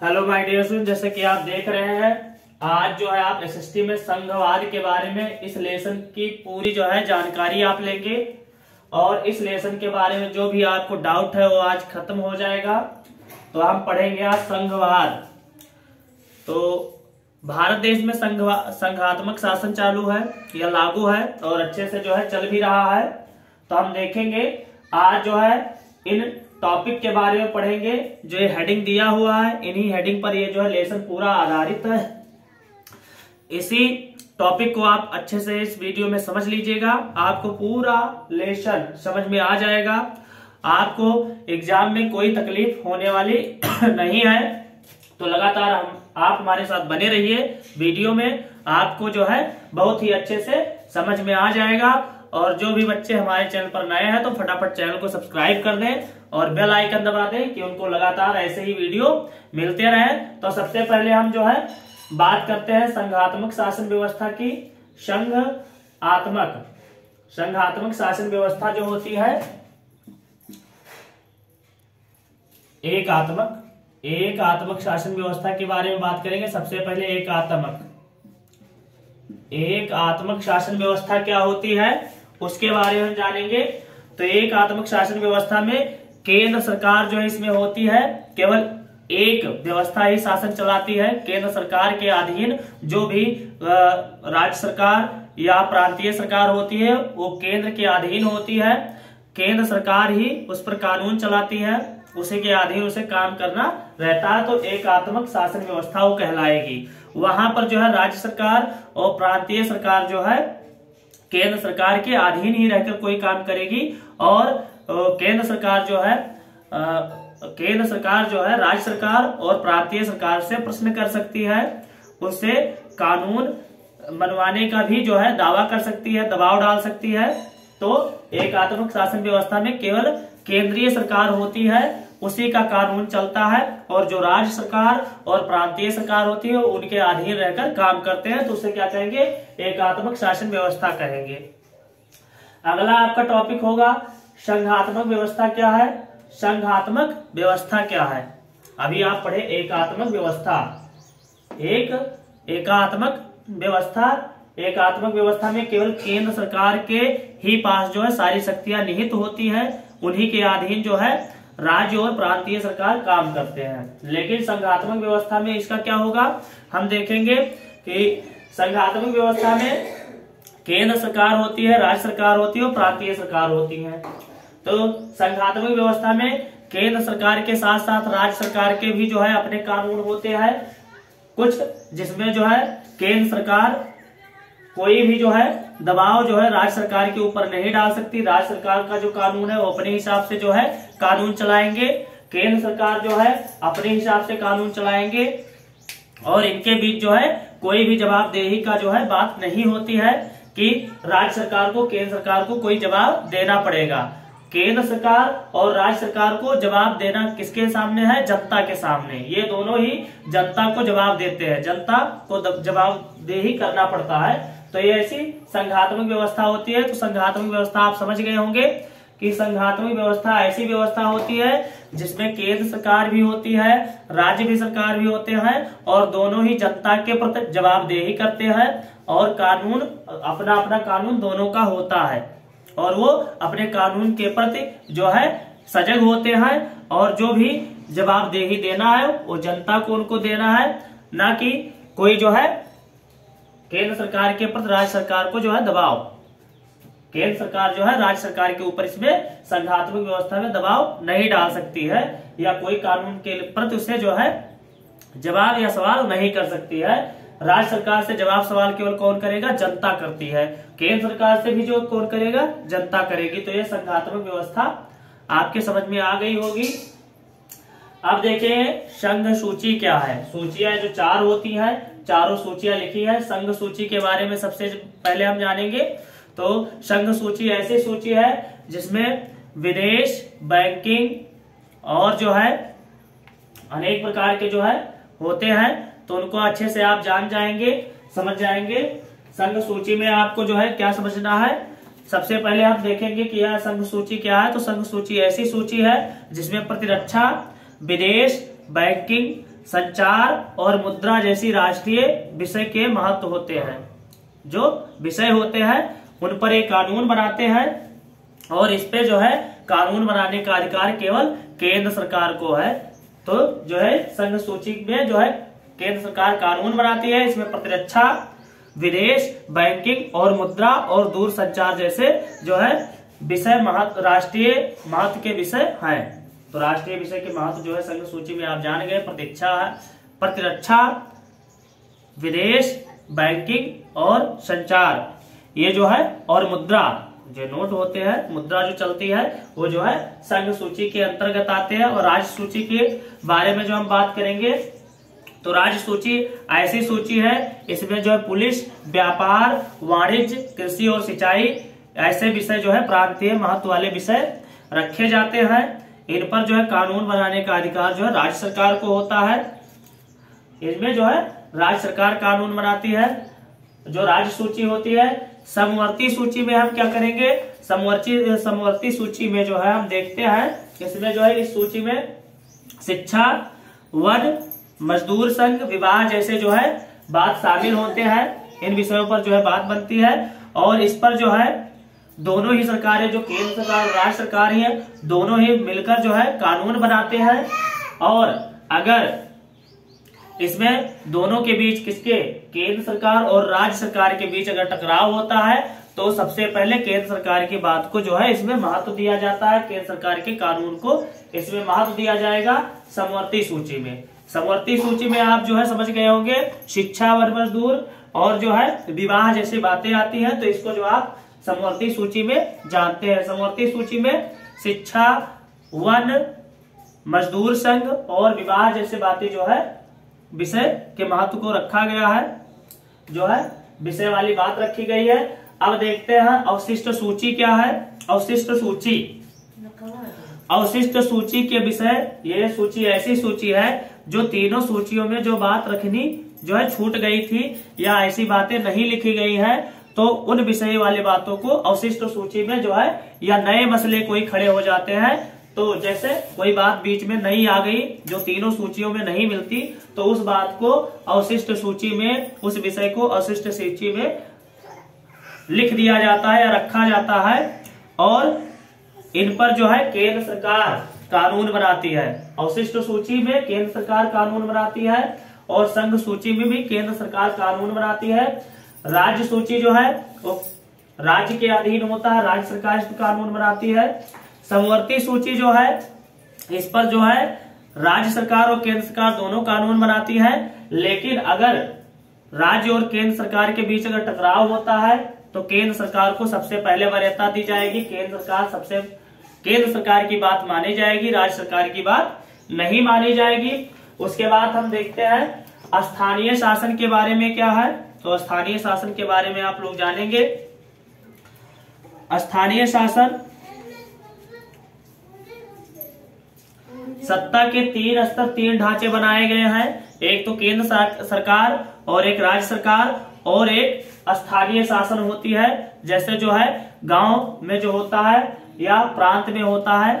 Hello my dear student, जैसे कि आप देख रहे हैं आज जो है आप एसएसटी में संघवाद के बारे में इस लेसन की पूरी जो है जानकारी आप लेंगे और इस लेसन के बारे में जो भी आपको डाउट है वो आज खत्म हो जाएगा। तो हम पढ़ेंगे आज संघवाद। तो भारत देश में संघात्मक शासन चालू है या लागू है और अच्छे से जो है चल भी रहा है। तो हम देखेंगे आज जो है इन टॉपिक के बारे में पढ़ेंगे। जो ये हेडिंग दिया हुआ है इन्हीं हेडिंग पर ये जो है लेसन पूरा आधारित है। इसी टॉपिक को आप अच्छे से इस वीडियो में समझ लीजिएगा, आपको पूरा लेसन समझ में आ जाएगा। आपको एग्जाम में कोई तकलीफ होने वाली नहीं है। तो लगातार आप हमारे साथ बने रहिए, वीडियो में आपको जो है बहुत ही अच्छे से समझ में आ जाएगा। और जो भी बच्चे हमारे चैनल पर नए हैं तो फटाफट चैनल को सब्सक्राइब कर दें और बेल आइकन दबा दें कि उनको लगातार ऐसे ही वीडियो मिलते रहे। तो सबसे पहले हम जो है बात करते हैं संघात्मक शासन व्यवस्था की। संघात्मक शासन व्यवस्था जो होती है एकात्मक शासन व्यवस्था के बारे में बात करेंगे। सबसे पहले एकात्मक शासन व्यवस्था क्या होती है उसके बारे में जानेंगे। तो एकात्मक शासन व्यवस्था में केंद्र सरकार जो है इसमें होती है, केवल एक व्यवस्था ही शासन चलाती है। केंद्र सरकार के अधीन जो भी राज्य सरकार या प्रांतीय सरकार होती है वो केंद्र के अधीन होती है। केंद्र सरकार ही उस पर कानून चलाती है, उसी के अधीन उसे काम करना रहता है। तो एकात्मक शासन व्यवस्था वो कहलाएगी। वहां पर जो है राज्य सरकार और प्रांतीय सरकार जो है केंद्र सरकार के अधीन ही रहकर कोई काम करेगी और केंद्र सरकार जो है राज्य सरकार और प्रांतीय सरकार से प्रश्न कर सकती है, उससे कानून बनवाने का भी जो है दावा कर सकती है, दबाव डाल सकती है। तो एकात्मक शासन व्यवस्था में केवल केंद्रीय सरकार होती है, उसी का कानून चलता है और जो राज्य सरकार और प्रांतीय सरकार होती है उनके अधीन रहकर काम करते हैं। तो उसे क्या कहेंगे? एकात्मक शासन व्यवस्था कहेंगे। अगला आपका टॉपिक होगा संघात्मक व्यवस्था क्या है। संघात्मक व्यवस्था क्या है? अभी आप पढ़े एकात्मक व्यवस्था। एकात्मक व्यवस्था में केवल केंद्र सरकार के ही पास जो है सारी शक्तियां निहित होती है, उन्हीं के अधीन जो है राज्य और प्रांतीय सरकार काम करते हैं। लेकिन संघात्मक व्यवस्था में इसका क्या होगा हम देखेंगे कि संघात्मक व्यवस्था में केंद्र सरकार होती है, राज्य सरकार होती है और प्रांतीय सरकार होती है। तो संघात्मक व्यवस्था में केंद्र सरकार के साथ साथ राज्य सरकार के भी जो है अपने कानून होते हैं कुछ, जिसमें जो है केंद्र सरकार कोई भी जो है दबाव जो है राज्य सरकार के ऊपर नहीं डाल सकती। राज्य सरकार का जो कानून है वो अपने हिसाब से जो है कानून चलाएंगे, केंद्र सरकार जो है अपने हिसाब से कानून चलाएंगे और इनके बीच जो है कोई भी जवाबदेही का जो है बात नहीं होती है कि राज्य सरकार को केंद्र सरकार को कोई जवाब देना पड़ेगा। केंद्र सरकार और राज्य सरकार को जवाब देना किसके सामने है? जनता के सामने। ये दोनों ही जनता को जवाब देते हैं, जनता को जवाबदेही करना पड़ता है। तो ये ऐसी संघात्मक व्यवस्था होती है। तो संघात्मक व्यवस्था आप समझ गए होंगे कि संघात्मक व्यवस्था ऐसी व्यवस्था होती है जिसमें केंद्र सरकार भी होती है, राज्य भी सरकार भी होते हैं और दोनों ही जनता के प्रति जवाबदेही करते हैं और कानून अपना अपना कानून दोनों का होता है और वो अपने कानून के प्रति जो है सजग होते हैं और जो भी जवाबदेही देना है वो जनता को उनको देना है, ना कि कोई जो है केंद्र सरकार के प्रति राज्य सरकार को जो है दबाव। केंद्र सरकार जो है राज्य सरकार के ऊपर इसमें संघात्मक व्यवस्था में दबाव नहीं डाल सकती है या कोई कानून के प्रति उसे जो है जवाब या सवाल नहीं कर सकती है। राज्य सरकार से जवाब सवाल केवल कौन करेगा? जनता करती है। केंद्र सरकार से भी जो कौन करेगा? जनता करेगी। तो ये संघात्मक व्यवस्था आपके समझ में आ गई होगी। अब देखिए संघ सूची क्या है। सूचियां जो 4 होती हैं, चारों सूचियां लिखी है। संघ सूची के बारे में सबसे पहले हम जानेंगे। तो संघ सूची ऐसी सूची है जिसमें विदेश, बैंकिंग और जो है अनेक प्रकार के जो है होते हैं, तो उनको अच्छे से आप जान जाएंगे, समझ जाएंगे। संघ सूची में आपको जो है क्या समझना है, सबसे पहले हम देखेंगे कि यह संघ सूची क्या है। तो संघ सूची ऐसी सूची है जिसमें प्रतिरक्षा, विदेश, बैंकिंग, संचार और मुद्रा जैसी राष्ट्रीय विषय के महत्व होते हैं। जो विषय होते हैं उन पर एक कानून बनाते हैं और इस पे जो है कानून बनाने का अधिकार केवल केंद्र सरकार को है। तो जो है संघ सूची में जो है केंद्र सरकार कानून बनाती है। इसमें प्रतिरक्षा, विदेश, बैंकिंग और मुद्रा और दूर संचार जैसे जो है विषय राष्ट्रीय महत्व के विषय हैं। तो राष्ट्रीय विषय के महत्व जो है संघ सूची में आप जान गए। प्रतिरक्षा, विदेश, बैंकिंग और संचार ये जो है, और मुद्रा जो नोट होते हैं, मुद्रा जो चलती है वो जो है संघ सूची के अंतर्गत आते हैं। और राज्य सूची के बारे में जो हम बात करेंगे तो राज्य सूची ऐसी सूची है, इसमें जो है पुलिस, व्यापार, वाणिज्य, कृषि और सिंचाई ऐसे विषय जो है प्रांतीय महत्व वाले विषय रखे जाते हैं। इन पर जो है कानून बनाने का अधिकार जो है राज्य सरकार को होता है। इसमें जो है राज्य सरकार कानून बनाती है। जो राज्य सूची होती है, समवर्ती सूची में हम क्या करेंगे, समवर्ती सूची में जो है हम देखते हैं, इसमें जो है इस सूची में शिक्षा, वन, मजदूर संघ, विवाह जैसे जो है बात शामिल होते हैं। इन विषयों पर जो है बात बनती है और इस पर जो है दोनों ही सरकारें, जो केंद्र सरकार और राज्य सरकार है, दोनों ही मिलकर जो है कानून बनाते हैं। और अगर इसमें दोनों के बीच किसके, केंद्र सरकार और राज्य सरकार के बीच अगर टकराव होता है तो सबसे पहले केंद्र सरकार की बात को जो है इसमें महत्व दिया जाता है। केंद्र सरकार के कानून को इसमें महत्व दिया जाएगा समवर्ती सूची में। समवर्ती सूची में आप जो है समझ गए होंगे शिक्षा, वन, मजदूर और जो है विवाह जैसी बातें आती हैं, तो इसको जो आप समवर्ती सूची में जानते हैं। समवर्ती सूची में शिक्षा, वन, मजदूर संघ और विवाह जैसे बातें जो है विषय के महत्व को रखा गया है, जो है विषय वाली बात रखी गई है। अब देखते हैं अवशिष्ट सूची क्या है। अवशिष्ट सूची के विषय, ये सूची ऐसी सूची है जो तीनों सूचियों में जो बात रखनी जो है छूट गई थी या ऐसी बातें नहीं लिखी गई है, तो उन विषय वाली बातों को अवशिष्ट सूची में जो है, या नए मसले कोई खड़े हो जाते हैं, तो जैसे कोई बात बीच में नहीं आ गई जो तीनों सूचियों में नहीं मिलती, तो उस बात को अवशिष्ट सूची में, उस विषय को अवशिष्ट सूची में लिख दिया जाता है या रखा जाता है। और इन पर जो है केंद्र सरकार कानून बनाती है। अवशिष्ट सूची में केंद्र सरकार कानून बनाती है और संघ सूची में भी केंद्र सरकार कानून बनाती है। राज्य सूची जो है वो राज्य के अधीन होता है, राज्य सरकार इस पर कानून बनाती है। समवर्ती सूची जो है इस पर जो है राज्य सरकार और केंद्र सरकार दोनों कानून बनाती है। लेकिन अगर राज्य और केंद्र सरकार के बीच अगर टकराव होता है तो केंद्र सरकार को सबसे पहले वरीयता दी जाएगी। केंद्र सरकार की बात मानी जाएगी, राज्य सरकार की बात नहीं मानी जाएगी। उसके बाद हम देखते हैं स्थानीय शासन के बारे में क्या है। तो स्थानीय शासन के बारे में आप लोग जानेंगे। स्थानीय शासन सत्ता के 3 स्तर, 3 ढांचे बनाए गए हैं। एक तो केंद्र सरकार और एक राज्य सरकार और एक स्थानीय शासन होती है। जैसे जो है गांव में जो होता है या प्रांत में होता है,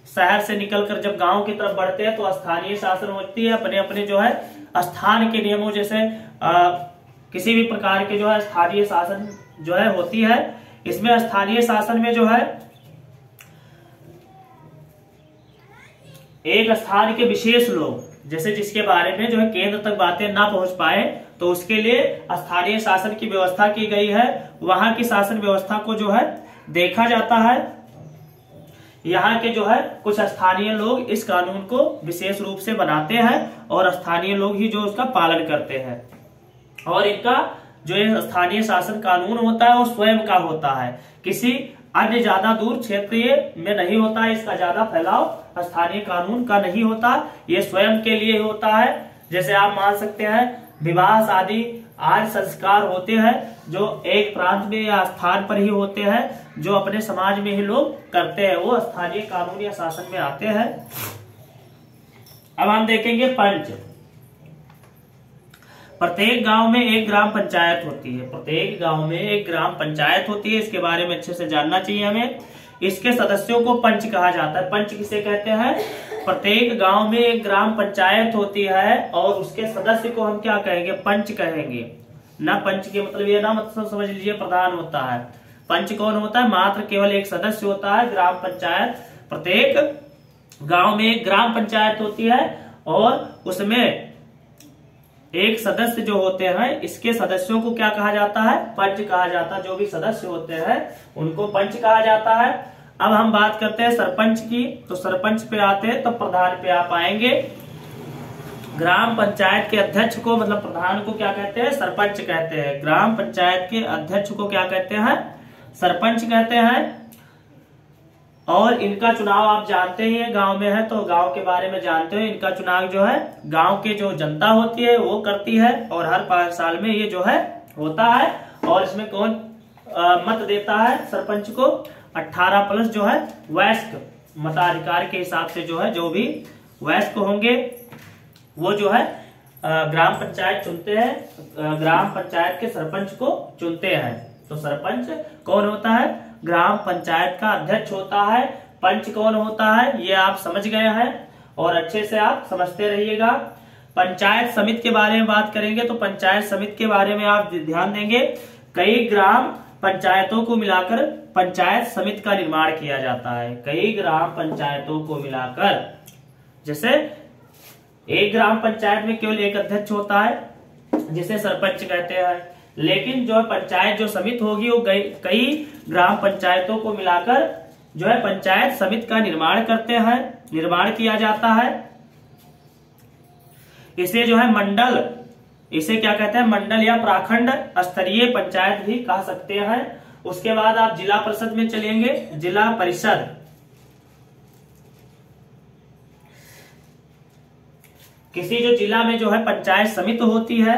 शहर से निकलकर जब गांव की तरफ बढ़ते हैं तो स्थानीय शासन होती है। अपने अपने जो है स्थान के नियमों, जैसे किसी भी प्रकार के जो है स्थानीय शासन जो है होती है। इसमें स्थानीय शासन में जो है एक स्थान के विशेष लोग, जैसे जिसके बारे में जो है केंद्र तक बातें ना पहुंच पाए, तो उसके लिए स्थानीय शासन की व्यवस्था की गई है। वहां की शासन व्यवस्था को जो है देखा जाता है। यहाँ के जो है कुछ स्थानीय लोग इस कानून को विशेष रूप से बनाते हैं और स्थानीय लोग ही जो उसका पालन करते हैं। और इनका जो ये स्थानीय शासन कानून होता है वो स्वयं का होता है, किसी अन्य ज्यादा दूर क्षेत्रीय में नहीं होता है। इसका ज्यादा फैलाव स्थानीय कानून का नहीं होता, ये स्वयं के लिए होता है। जैसे आप मान सकते हैं विवाह, शादी आदि संस्कार होते हैं जो एक प्रांत में या स्थान पर ही होते हैं, जो अपने समाज में ही लोग करते हैं, वो स्थानीय कानून या शासन में आते हैं। अब हम देखेंगे पंच। प्रत्येक गांव में एक ग्राम पंचायत होती है। प्रत्येक गांव में एक ग्राम पंचायत होती है। इसके बारे में अच्छे से जानना चाहिए हमें। इसके सदस्यों को पंच कहा जाता है। पंच किसे कहते हैं? प्रत्येक गांव में एक ग्राम पंचायत होती है और उसके सदस्य को हम क्या कहेंगे? पंच कहेंगे। ना पंच के मतलब ये ना मतलब समझ लीजिए प्रधान होता है। पंच कौन होता है? मात्र केवल एक सदस्य होता है। ग्राम पंचायत, प्रत्येक गांव में एक ग्राम पंचायत होती है और उसमें एक सदस्य जो होते हैं, इसके सदस्यों को क्या कहा जाता है? पंच कहा जाता है। जो भी सदस्य होते हैं उनको पंच कहा जाता है। अब हम बात करते हैं सरपंच की। तो सरपंच पे आते हैं तो प्रधान पे आप आएंगे। ग्राम पंचायत के अध्यक्ष को मतलब प्रधान को क्या कहते हैं? सरपंच कहते हैं। ग्राम पंचायत के अध्यक्ष को क्या कहते हैं? सरपंच कहते हैं। और इनका चुनाव आप जानते ही हैं, गांव में है तो गांव के बारे में जानते हो। इनका चुनाव जो है गांव के जो जनता होती है वो करती है और हर 5 साल में ये जो है होता है। और इसमें कौन मत देता है सरपंच को? 18+ जो है वयस्क मताधिकार के हिसाब से जो है, जो भी वयस्क होंगे वो जो है ग्राम पंचायत चुनते हैं। ग्राम पंचायत के सरपंच को चुनते हैं। तो सरपंच कौन होता है? ग्राम पंचायत का अध्यक्ष होता है। पंच कौन होता है? ये आप समझ गए हैं और अच्छे से आप समझते रहिएगा। पंचायत समिति के बारे में बात करेंगे तो पंचायत समिति के बारे में आप ध्यान देंगे। कई ग्राम पंचायतों को मिलाकर पंचायत समिति का निर्माण किया जाता है। कई ग्राम पंचायतों को मिलाकर, जैसे एक ग्राम पंचायत में केवल एक अध्यक्ष होता है जिसे सरपंच कहते हैं, लेकिन जो पंचायत जो समिति होगी वो कई ग्राम पंचायतों को मिलाकर जो है पंचायत समिति का निर्माण किया जाता है। इसे जो है मंडल, इसे क्या कहते हैं? मंडल या प्रखंड स्तरीय पंचायत भी कह सकते हैं। उसके बाद आप जिला परिषद में चलेंगे। जिला परिषद किसी जो जिला में जो है पंचायत समिति होती है,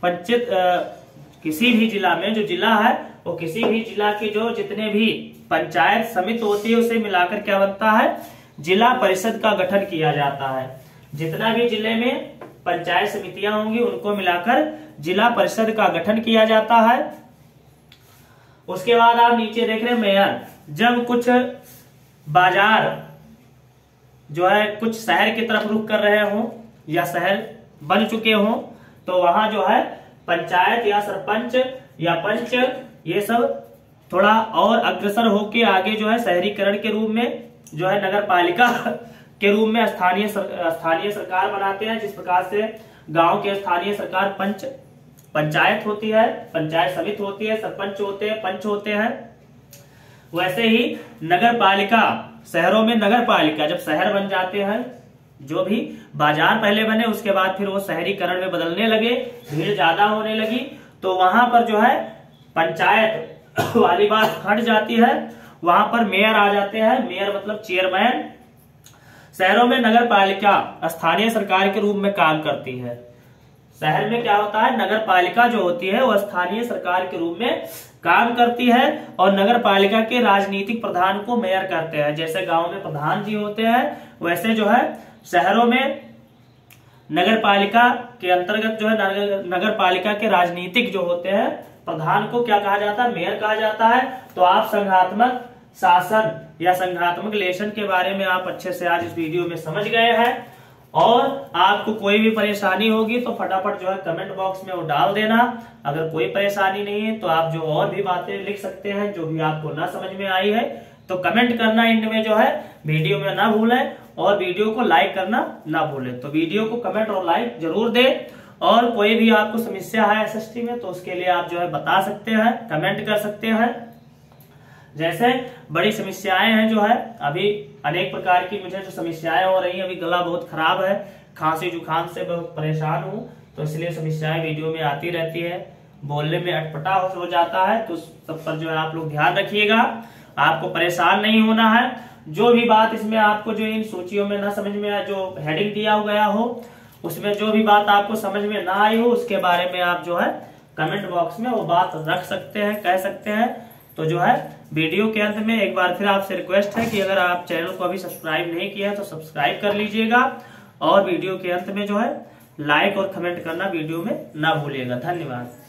किसी भी जिला में जो जिला है वो किसी भी जिला के जो जितने भी पंचायत समिति होती है उसे मिलाकर क्या बनता है? जिला परिषद का गठन किया जाता है। जितना भी जिले में पंचायत समितियां होंगी उनको मिलाकर जिला परिषद का गठन किया जाता है। उसके बाद आप नीचे देख रहे हैं मेयर। जब कुछ बाजार जो है कुछ शहर की तरफ रुख कर रहे हो या शहर बन चुके हो तो वहां जो है पंचायत या सरपंच या पंच ये सब थोड़ा और अग्रसर होके आगे जो है शहरीकरण के रूप में जो है नगर पालिका के रूप में स्थानीय सरकार बनाते हैं। जिस प्रकार से गांव के स्थानीय सरकार पंचायत होती है, पंचायत समिति होती है, सरपंच होते हैं, पंच होते हैं, वैसे ही नगर पालिका, शहरों में नगर पालिका जब शहर बन जाते हैं, जो भी बाजार पहले बने उसके बाद फिर वो शहरीकरण में बदलने लगे, भीड़ ज्यादा होने लगी, तो वहां पर जो है पंचायत वाली बात हट जाती है। वहां पर मेयर आ जाते हैं। मेयर मतलब चेयरमैन। शहरों में नगर पालिका स्थानीय सरकार के रूप में काम करती है। शहर में क्या होता है? नगर पालिका जो होती है वो स्थानीय सरकार के रूप में काम करती है और नगर पालिका के राजनीतिक प्रधान को मेयर कहते हैं। जैसे गांव में प्रधान जी होते हैं वैसे जो है शहरों में नगर पालिका के अंतर्गत जो है नगर पालिका के राजनीतिक जो होते हैं प्रधान को क्या कहा जाता है? मेयर कहा जाता है। तो आप संघात्मक शासन या संघात्मक लेशन के बारे में आप अच्छे से आज इस वीडियो में समझ गए हैं। और आपको कोई भी परेशानी होगी तो फटाफट जो है कमेंट बॉक्स में वो डाल देना। अगर कोई परेशानी नहीं है तो आप जो और भी बातें लिख सकते हैं जो भी आपको ना समझ में आई है तो कमेंट करना एंड में जो है वीडियो में ना भूलें और वीडियो को लाइक करना ना भूलें। तो वीडियो को कमेंट और लाइक जरूर दें। और कोई भी आपको समस्या है एसएसटी में तो उसके लिए आप जो है बता सकते हैं, कमेंट कर सकते हैं। जैसे बड़ी समस्याएं हैं जो है अभी अनेक प्रकार की मुझे जो समस्याएं हो रही हैं, अभी गला बहुत खराब है, खांसी जुकाम से बहुत परेशान हूँ तो इसलिए समस्याएं वीडियो में आती रहती है, बोलने में अटपटा हो जाता है। तो सब पर जो है आप लोग ध्यान रखिएगा, आपको परेशान नहीं होना है। जो भी बात इसमें आपको जो इन सूचियों में ना समझ में आए, जो हेडिंग दिया गया हो उसमें जो भी बात आपको समझ में ना आई हो उसके बारे में आप जो है कमेंट बॉक्स में वो बात रख सकते हैं, कह सकते हैं। तो जो है वीडियो के अंत में एक बार फिर आपसे रिक्वेस्ट है कि अगर आप चैनल को अभी सब्सक्राइब नहीं किया है तो सब्सक्राइब कर लीजिएगा और वीडियो के अंत में जो है लाइक और कमेंट करना वीडियो में ना भूलिएगा। धन्यवाद।